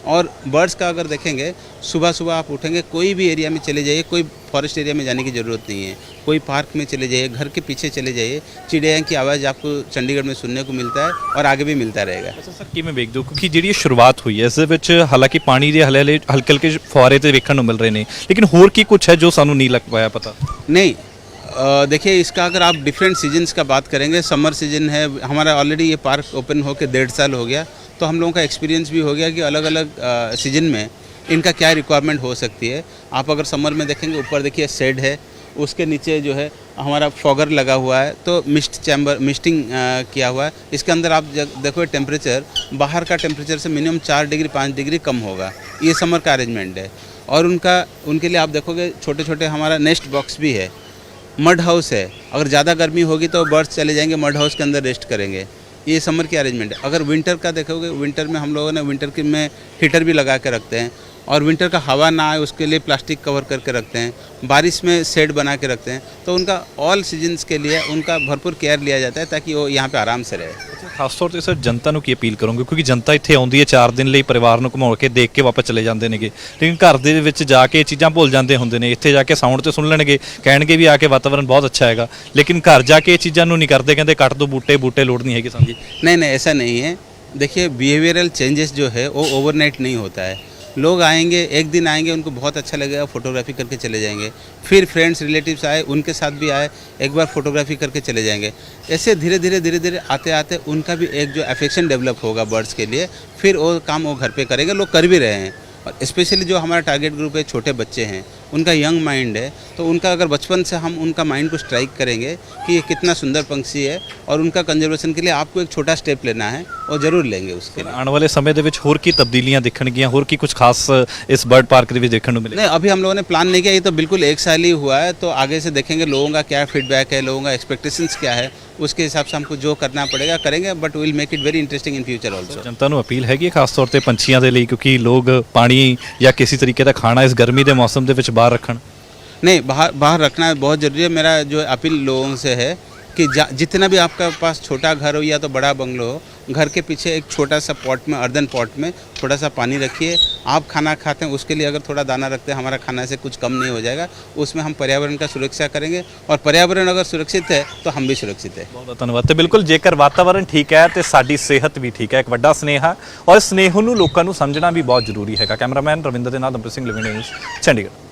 और बर्ड्स का अगर देखेंगे, सुबह सुबह आप उठेंगे, कोई भी एरिया में चले जाइए, कोई फॉरेस्ट एरिया में जाने की ज़रूरत नहीं है, कोई पार्क में चले जाइए, घर के पीछे चले जाइए, चिड़िया की आवाज़ आपको चंडीगढ़ में सुनने को मिलता है और आगे भी मिलता रहेगा। ਅੱਛਾ ਸਰ, ਕਿਵੇਂ ਵੇਖਦੇ ਹੋ ਕਿਉਂਕਿ ਜਿਹੜੀ ਇਹ ਸ਼ੁਰੂਆਤ ਹੋਈ ਹੈ ਇਸ ਦੇ ਵਿੱਚ ਹਾਲਾਂਕਿ ਪਾਣੀ ਦੇ ਹਲਕੇ ਹਲਕੇ ਫੁਆਰੇ ਤੇ ਵੇਖਣ ਨੂੰ ਮਿਲ ਰਹੇ ਨੇ, ਲੇਕਿਨ ਹੋਰ ਕੀ ਕੁਝ ਹੈ ਜੋ ਸਾਨੂੰ ਨਹੀਂ ਲੱਗ ਪਾਇਆ ਪਤਾ? नहीं, देखिए, इसका अगर आप डिफरेंट सीजन्स का बात करेंगे, समर सीजन है हमारा, ऑलरेडी ये पार्क ओपन होकर 1.5 साल हो गया, तो हम लोगों का एक्सपीरियंस भी हो गया कि अलग अलग सीजन में इनका क्या रिक्वायरमेंट हो सकती है। आप अगर समर में देखेंगे, ऊपर देखिए शेड है, उसके नीचे जो है हमारा फॉगर लगा हुआ है, तो मिस्टिंग किया हुआ है। इसके अंदर आप देखो टेम्परेचर, बाहर का टेम्परेचर से मिनिमम 4 डिग्री 5 डिग्री कम होगा। ये समर का अरेंजमेंट है। और उनके लिए आप देखोगे छोटे छोटे हमारा नेस्ट बॉक्स भी है, मड हाउस है। अगर ज़्यादा गर्मी होगी तो बर्ड्स चले जाएंगे मड हाउस के अंदर रेस्ट करेंगे। ये समर की अरेंजमेंट है। अगर विंटर का देखोगे, विंटर में हम लोगों ने विंटर के में हीटर भी लगा के रखते हैं, और विंटर का हवा ना आए उसके लिए प्लास्टिक कवर करके रखते हैं, बारिश में शेड बना के रखते हैं। तो उनका ऑल सीजन्स के लिए उनका भरपूर केयर लिया जाता है ताकि वो यहाँ पे आराम से रहे। ਖਾਸ ਤੌਰ ਤੇ ਸਰ ਜਨਤਾ ਨੂੰ ਕੀ ਅਪੀਲ ਕਰੋਗੇ ਕਿਉਂਕਿ ਜਨਤਾ ਇੱਥੇ ਆਉਂਦੀ ਹੈ 4 ਦਿਨ ਲਈ, ਪਰਿਵਾਰ ਨੂੰ ਘੁਮਾਉਣ ਕੇ ਦੇਖ ਕੇ ਵਾਪਸ ਚਲੇ ਜਾਂਦੇ ਨੇਗੇ, ਲੇਕਿਨ ਘਰ ਦੇ ਵਿੱਚ ਜਾ ਕੇ ਇਹ ਚੀਜ਼ਾਂ ਭੁੱਲ ਜਾਂਦੇ ਹੁੰਦੇ ਨੇ। ਇੱਥੇ ਜਾ ਕੇ ਸਾਊਂਡ ਤੇ ਸੁਣ ਲੈਣਗੇ, ਕਹਿਣਗੇ ਵੀ ਆ ਕੇ ਵਾਤਾਵਰਨ ਬਹੁਤ ਅੱਛਾ ਹੈਗਾ, ਲੇਕਿਨ ਘਰ ਜਾ ਕੇ ਇਹ ਚੀਜ਼ਾਂ ਨੂੰ ਨਹੀਂ ਕਰਦੇ, ਕਹਿੰਦੇ ਕੱਟ ਦੋ ਬੂਟੇ ਲੋੜ नहीं है समझी। नहीं, ऐसा नहीं है। देखिए, बिहेवियरल चेंजेस जो है वो ओवरनाइट नहीं होता है। लोग आएंगे, एक दिन आएंगे, उनको बहुत अच्छा लगेगा, फोटोग्राफी करके चले जाएंगे, फिर फ्रेंड्स रिलेटिव्स आए, उनके साथ भी आए, एक बार फोटोग्राफी करके चले जाएंगे। ऐसे धीरे धीरे आते आते उनका भी एक जो अफेक्शन डेवलप होगा बर्ड्स के लिए, फिर वो काम वो घर पे करेंगे। लोग कर भी रहे हैं। और स्पेशली जो हमारा टारगेट ग्रुप है, छोटे बच्चे हैं, उनका यंग माइंड है, तो उनका अगर बचपन से हम उनका माइंड को स्ट्राइक करेंगे कि ये कितना सुंदर पंछी है और उनका कंजर्वेशन के लिए आपको एक छोटा स्टेप लेना है, और ज़रूर लेंगे उसके लिए। ਆਉਣ ਵਾਲੇ ਸਮੇਂ ਦੇ ਵਿੱਚ ਹੋਰ ਕੀ ਤਬਦੀਲੀਆਂ ਦਿਖਣਗੀਆਂ, ਹੋਰ ਕੀ ਕੁਝ ਖਾਸ ਇਸ ਬਰਡ ਪਾਰਕ ਦੇ ਵਿੱਚ ਦੇਖਣ ਨੂੰ ਮਿਲੇਗਾ? नहीं, अभी हम लोगों ने प्लान नहीं किया, ये तो बिल्कुल 1 साल ही हुआ है, तो आगे से देखेंगे लोगों का क्या फीडबैक है, लोगों का एक्सपेक्टेशंस क्या है, उसके हिसाब से हमको जो करना पड़ेगा करेंगे, but will make it very interesting in future also. ਜਨਤਾ ਨੂੰ ਅਪੀਲ ਹੈਗੀ ਹੈ ਖਾਸ ਤੌਰ ਤੇ ਪੰਛੀਆਂ ਦੇ ਲਈ, ਕਿਉਂਕਿ ਲੋਕ ਪਾਣੀ ਜਾਂ ਕਿਸੇ ਤਰੀਕੇ ਦਾ ਖਾਣਾ ਇਸ ਗਰਮੀ ਦੇ ਮੌਸਮ ਦੇ ਵਿੱਚ ਬਾਹਰ ਰੱਖਣ? नहीं, बाहर रखना बहुत ज़रूरी है। मेरा जो अपील लोगों से है कि जितना भी आपका पास छोटा घर हो या तो बड़ा बंगलो हो, घर के पीछे एक छोटा सा पॉट में, अर्दन पॉट में थोड़ा सा पानी रखिए। आप खाना खाते हैं, उसके लिए अगर थोड़ा दाना रखते हैं, हमारा खाना से कुछ कम नहीं हो जाएगा। उसमें हम पर्यावरण का सुरक्षा करेंगे, और पर्यावरण अगर सुरक्षित है तो हम भी सुरक्षित है। ਬਹੁਤ ਬਹੁਤ ਧੰਨਵਾਦ। ਤੇ ਬਿਲਕੁਲ ਜੇਕਰ ਵਾਤਾਵਰਣ ਠੀਕ ਹੈ ਤੇ ਸਾਡੀ ਸਿਹਤ ਵੀ ਠੀਕ ਹੈ, ਇੱਕ ਵੱਡਾ ਸਨੇਹਾ, ਔਰ ਇਸ ਸਨੇਹ ਨੂੰ ਲੋਕਾਂ ਨੂੰ ਸਮਝਣਾ ਵੀ ਬਹੁਤ ਜ਼ਰੂਰੀ ਹੈਗਾ। ਕੈਮਰਾਮੈਨ ਰਵਿੰਦਰ ਦੇ ਨਾਲ ਦਮਪ੍ਰੀਤ ਸਿੰਘ, ਲਿਵਿੰਗ ਨਿਊਜ਼, ਚੰਡੀਗੜ੍ਹ।